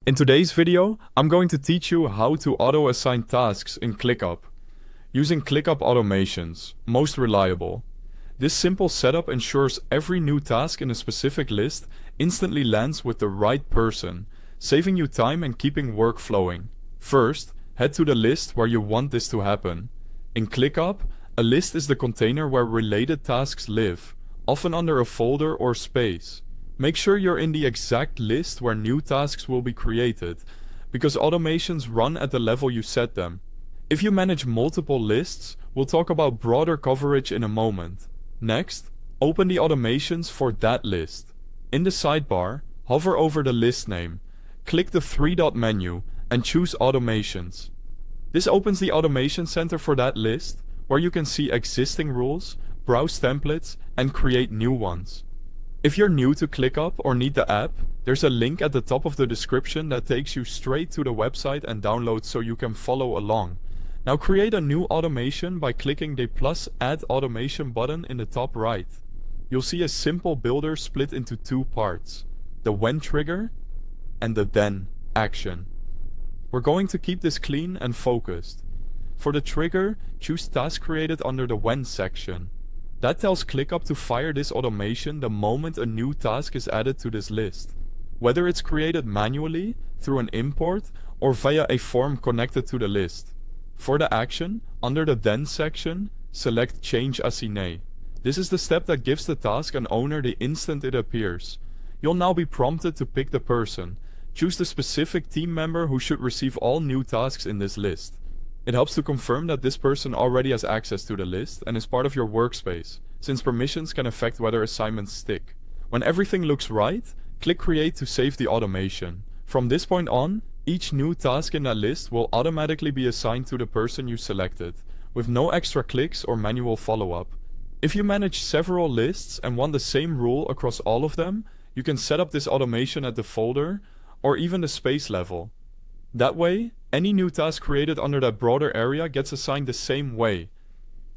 In today's video, I'm going to teach you how to auto-assign tasks in ClickUp. Using ClickUp automations, most reliable. This simple setup ensures every new task in a specific list instantly lands with the right person, saving you time and keeping work flowing. First, head to the list where you want this to happen. In ClickUp, a list is the container where related tasks live, often under a folder or space. Make sure you're in the exact list where new tasks will be created, because automations run at the level you set them. If you manage multiple lists, we'll talk about broader coverage in a moment. Next, open the automations for that list. In the sidebar, hover over the list name, click the three-dot menu, and choose Automations. This opens the Automation Center for that list, where you can see existing rules, browse templates, and create new ones. If you're new to ClickUp or need the app, there's a link at the top of the description that takes you straight to the website and download so you can follow along. Now create a new automation by clicking the plus Add Automation button in the top right. You'll see a simple builder split into two parts, the when trigger and the then action. We're going to keep this clean and focused. For the trigger, choose Task Created under the When section. That tells ClickUp to fire this automation the moment a new task is added to this list, whether it's created manually, through an import, or via a form connected to the list. For the action, under the Then section, select Change Assigné. This is the step that gives the task an owner the instant it appears. You'll now be prompted to pick the person. Choose the specific team member who should receive all new tasks in this list. It helps to confirm that this person already has access to the list and is part of your workspace, since permissions can affect whether assignments stick. When everything looks right, click Create to save the automation. From this point on, each new task in that list will automatically be assigned to the person you selected, with no extra clicks or manual follow-up. If you manage several lists and want the same rule across all of them, you can set up this automation at the folder or even the space level. That way, any new task created under that broader area gets assigned the same way,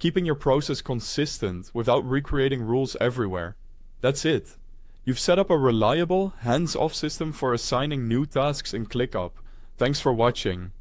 keeping your process consistent without recreating rules everywhere. That's it. You've set up a reliable, hands-off system for assigning new tasks in ClickUp. Thanks for watching.